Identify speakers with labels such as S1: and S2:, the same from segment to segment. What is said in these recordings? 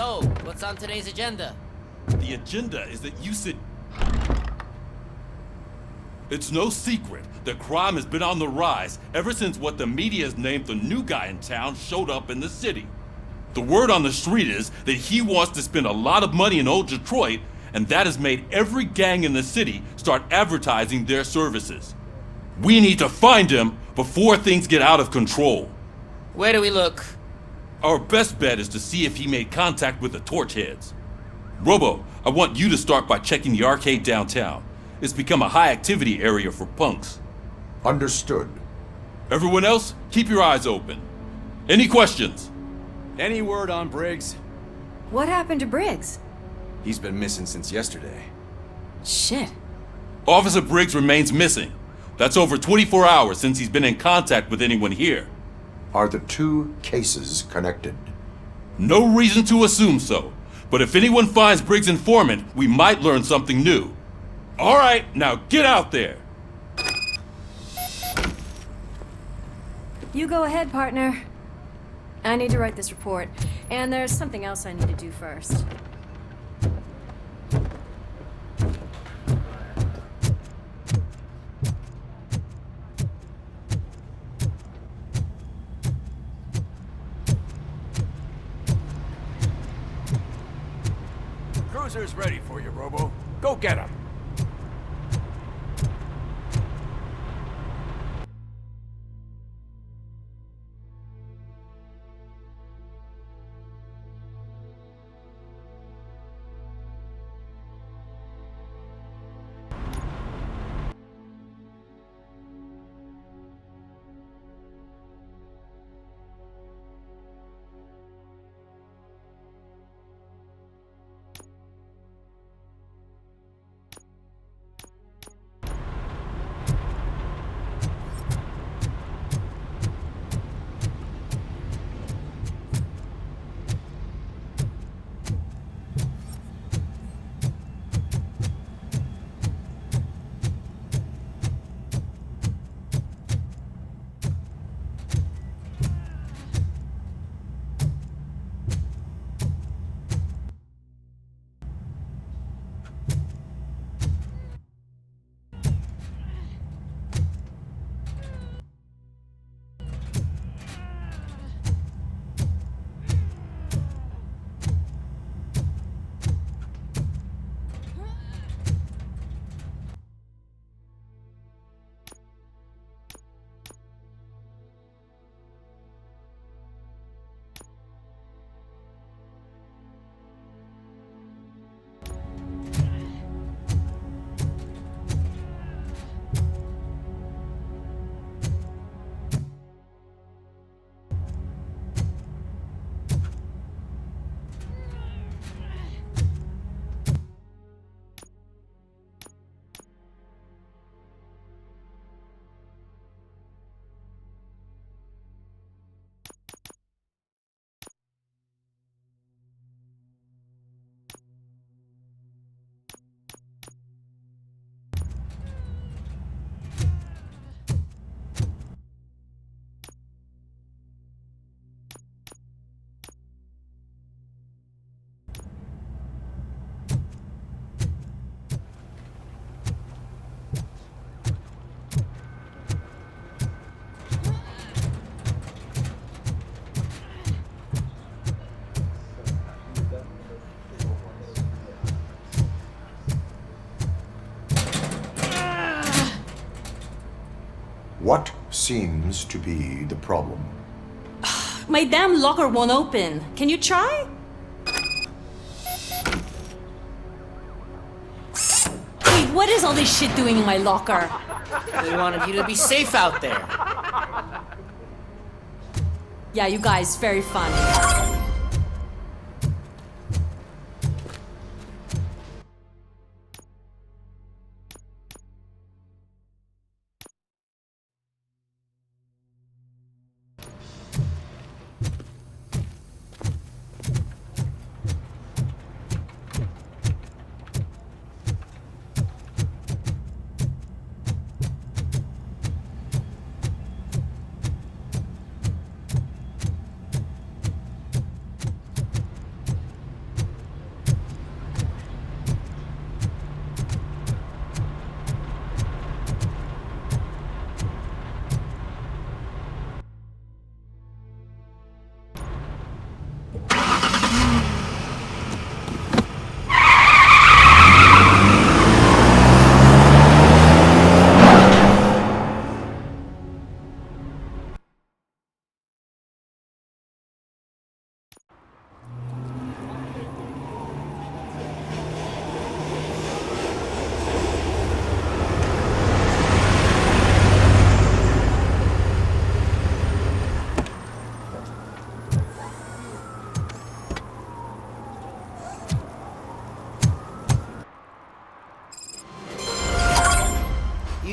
S1: So, what's on today's agenda?
S2: The agenda is that you sit... It's no secret that crime has been on the rise ever since what the media has named the new guy in town showed up in the city. The word on the street is that he wants to spend a lot of money in old Detroit, and that has made every gang in the city start advertising their services. We need to find him before things get out of control.
S1: Where do we look?
S2: Our best bet is to see if he made contact with the torch heads. Robo, I want you to start by checking the arcade downtown. It's become a high-activity area for punks.
S3: Understood.
S2: Everyone else, keep your eyes open. Any questions?
S4: Any word on Briggs?
S5: What happened to Briggs?
S4: He's been missing since yesterday.
S5: Shit.
S2: Officer Briggs remains missing. That's over 24 hours since he's been in contact with anyone here.
S3: Are the two cases connected?
S2: No reason to assume so, but if anyone finds Briggs' informant, we might learn something new. All right, now get out there!
S5: You go ahead, partner. I need to write this report, and there's something else I need to do first.
S4: Cruiser's ready for you, Robo. Go get him.
S3: What seems to be the problem?
S5: My damn locker won't open. Can you try? Wait, what is all this shit doing in my locker?
S1: We wanted you to be safe out there.
S5: Yeah, you guys, very fun.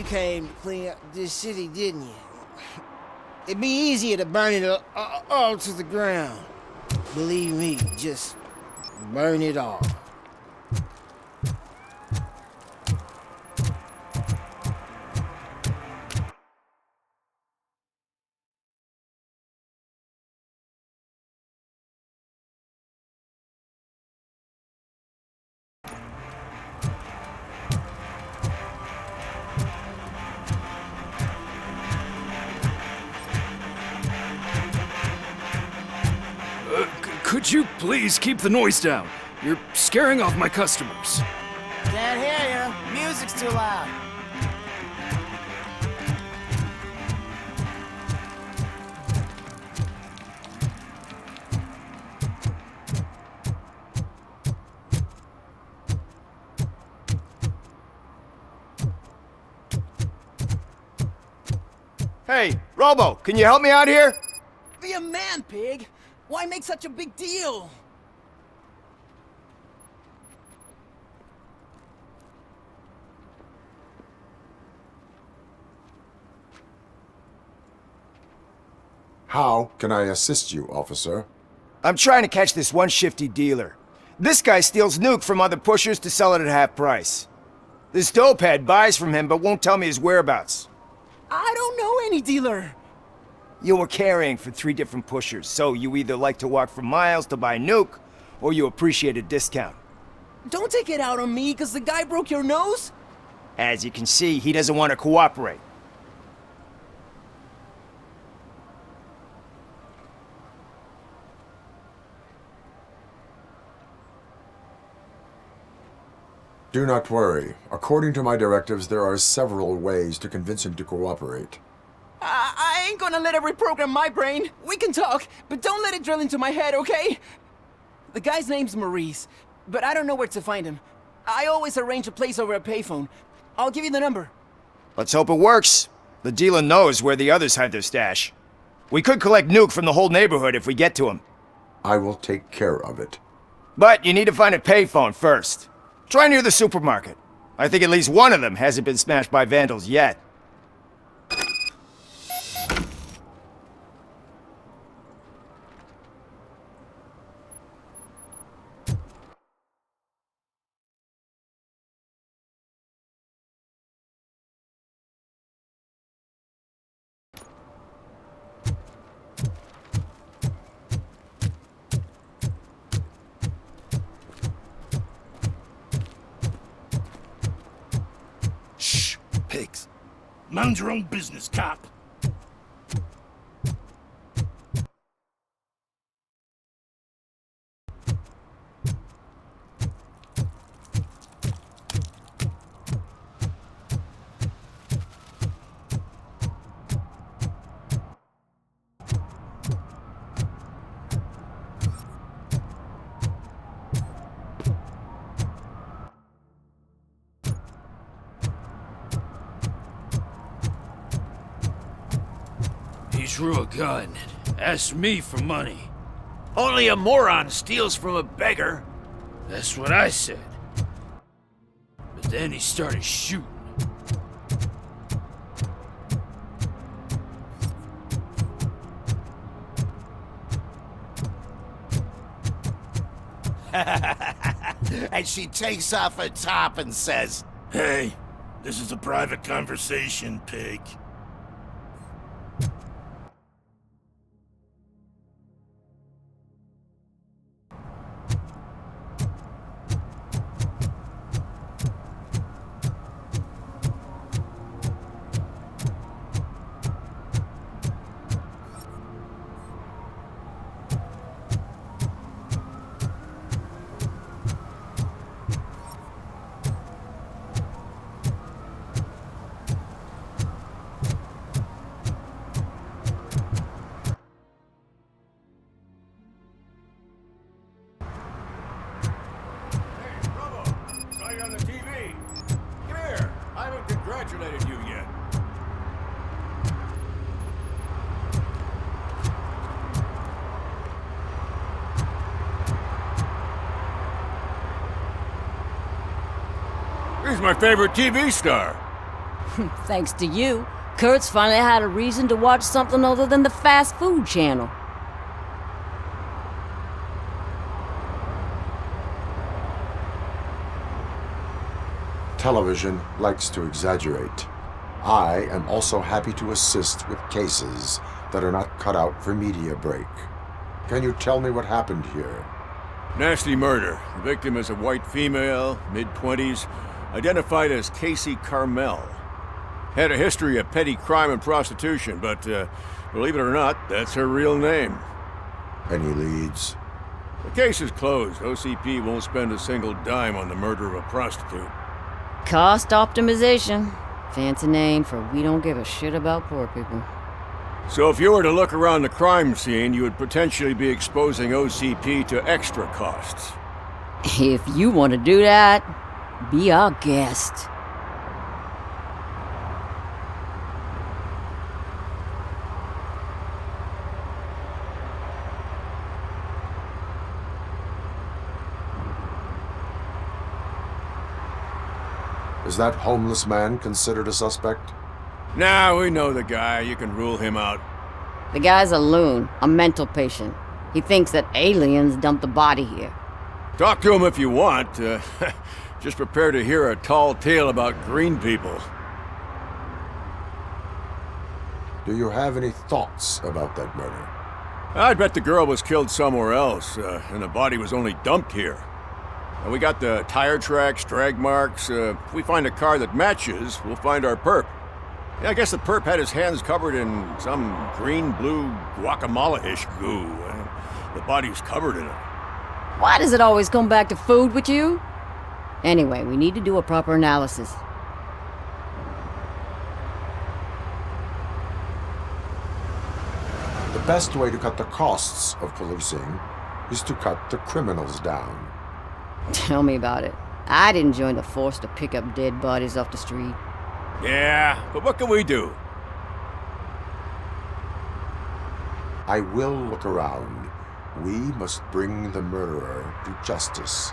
S6: came to clean up this city, didn't you? It'd be easier to burn it all to the ground. Believe me, just burn it all.
S7: Could you please keep the noise down? You're scaring off my customers.
S6: Can't hear you. Music's too loud.
S8: Hey, Robo, can you help me out here?
S9: Be a man, pig! Why make such a big deal?
S3: How can I assist you, officer?
S8: I'm trying to catch this one shifty dealer. This guy steals nuke from other pushers to sell it at half price. This dopehead buys from him but won't tell me his whereabouts.
S9: I don't know any dealer.
S8: You were carrying for 3 different pushers, so you either like to walk for miles to buy nuke, or you appreciate a discount.
S9: Don't take it out on me, because the guy broke your nose?
S8: As you can see, he doesn't want to cooperate.
S3: Do not worry. According to my directives, there are several ways to convince him to cooperate.
S9: I ain't gonna let it reprogram my brain. We can talk, but don't let it drill into my head, okay? The guy's name's Maurice, but I don't know where to find him. I always arrange a place over a payphone. I'll give you the number.
S8: Let's hope it works. The dealer knows where the others hide their stash. We could collect nuke from the whole neighborhood if we get to him.
S3: I will take care of it.
S8: But you need to find a payphone first. Try near the supermarket. I think at least one of them hasn't been smashed by vandals yet.
S10: Shh, pigs. Mind your own business, cop.
S7: He drew a gun, asked me for money.
S4: Only a moron steals from a beggar.
S7: That's what I said. But then he started shooting.
S10: And she takes off her top and says, "Hey, this is a private conversation, pig."
S4: Congratulated you yet. He's my favorite TV star.
S11: Thanks to you, Kurt's finally had a reason to watch something other than the fast food channel.
S3: Television likes to exaggerate. I am also happy to assist with cases that are not cut out for media break. Can you tell me what happened here?
S4: Nasty murder. The victim is a white female, mid-20s, identified as Casey Carmel. Had a history of petty crime and prostitution, but believe it or not, that's her real name.
S3: Any leads?
S4: The case is closed. OCP won't spend a single dime on the murder of a prostitute.
S11: Cost optimization. Fancy name for we don't give a shit about poor people.
S4: So if you were to look around the crime scene, you would potentially be exposing OCP to extra costs.
S11: If you want to do that, be our guest.
S3: Is that homeless man considered a suspect?
S4: Nah, we know the guy. You can rule him out.
S11: The guy's a loon, a mental patient. He thinks that aliens dumped the body here.
S4: Talk to him if you want. Just prepare to hear a tall tale about green people.
S3: Do you have any thoughts about that murder?
S4: I'd bet the girl was killed somewhere else, and the body was only dumped here. And we got the tire tracks, drag marks. If we find a car that matches, we'll find our perp. Yeah, I guess the perp had his hands covered in some green-blue guacamole-ish goo. The body's covered in it.
S11: Why does it always come back to food with you? Anyway, we need to do a proper analysis.
S3: The best way to cut the costs of policing is to cut the criminals down.
S11: Tell me about it. I didn't join the force to pick up dead bodies off the street.
S4: Yeah, but what can we do?
S3: I will look around. We must bring the murderer to justice.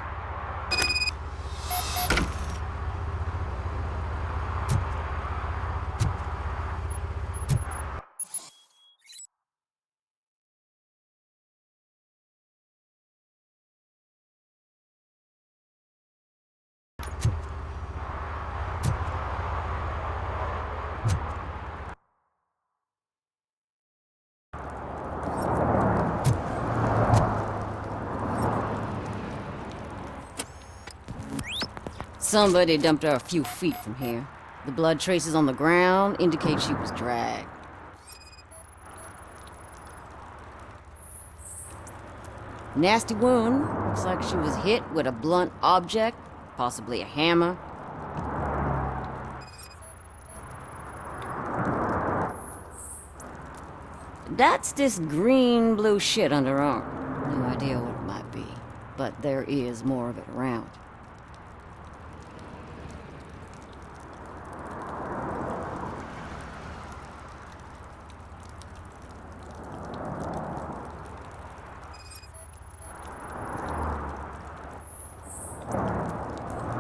S11: Somebody dumped her a few feet from here. The blood traces on the ground indicate she was dragged. Nasty wound. Looks like she was hit with a blunt object, possibly a hammer. That's this green-blue shit under her arm. No idea what it might be, but there is more of it around.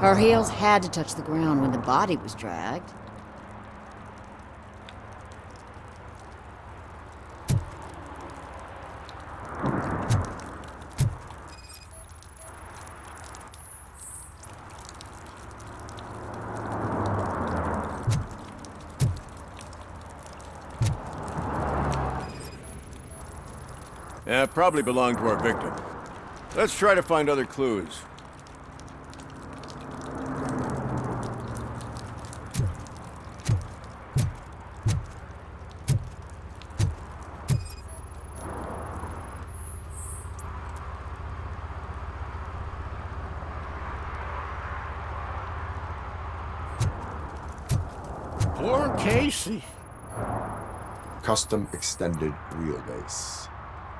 S11: Her heels had to touch the ground when the body was dragged.
S4: Yeah, probably belonged to our victim. Let's try to find other clues.
S10: Poor Casey.
S3: Custom extended wheelbase.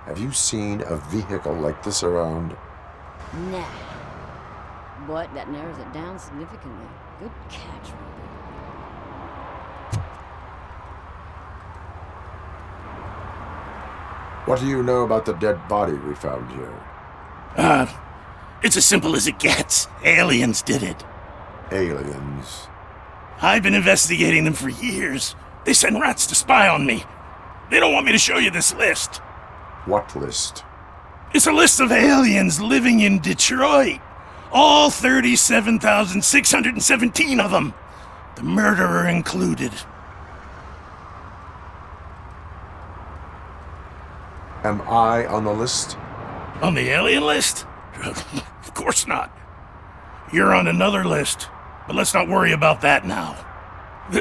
S3: Have you seen a vehicle like this around?
S11: Nah. But that narrows it down significantly. Good catch, Robert.
S3: What do you know about the dead body we found here?
S10: It's as simple as it gets. Aliens did it.
S3: Aliens.
S10: I've been investigating them for years. They send rats to spy on me. They don't want me to show you this list.
S3: What list?
S10: It's a list of aliens living in Detroit. All 37,617 of them. The murderer included.
S3: Am I on the list?
S10: On the alien list? Of course not. You're on another list, but let's not worry about that now.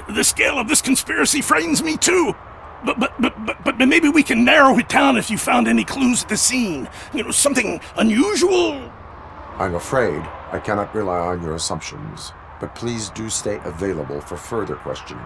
S10: The scale of this conspiracy frightens me too. But maybe we can narrow it down if you found any clues at the scene. You know, something unusual.
S3: I'm afraid I cannot rely on your assumptions, but please do stay available for further questioning.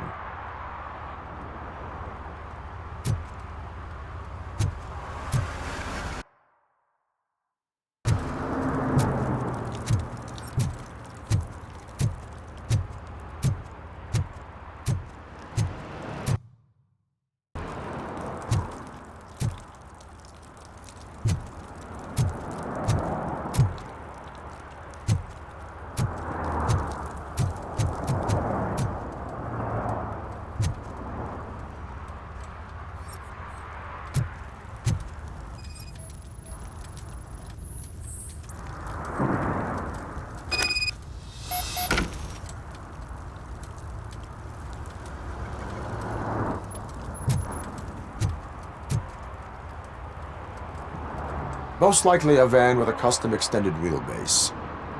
S3: Most likely a van with a custom extended wheelbase.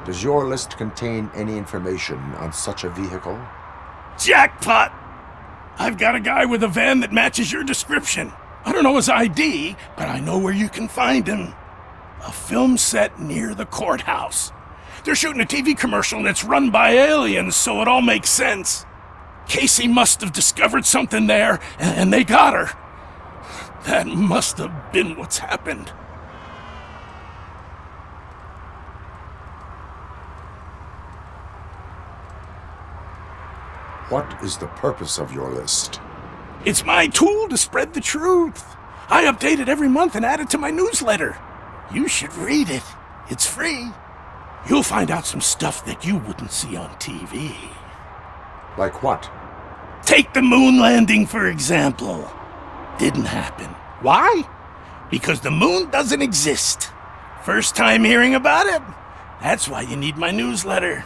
S3: Does your list contain any information on such a vehicle?
S10: Jackpot! I've got a guy with a van that matches your description. I don't know his ID, but I know where you can find him. A film set near the courthouse. They're shooting a TV commercial and it's run by aliens, so it all makes sense. Casey must have discovered something there, and they got her. That must have been what's happened.
S3: What is the purpose of your list?
S10: It's my tool to spread the truth. I update it every month and add it to my newsletter. You should read it. It's free. You'll find out some stuff that you wouldn't see on TV.
S3: Like what?
S10: Take the moon landing, for example. Didn't happen. Why? Because the moon doesn't exist. First time hearing about it? That's why you need my newsletter.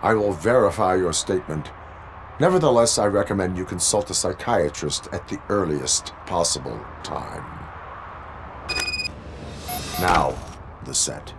S3: I will verify your statement. Nevertheless, I recommend you consult a psychiatrist at the earliest possible time. Now, the set.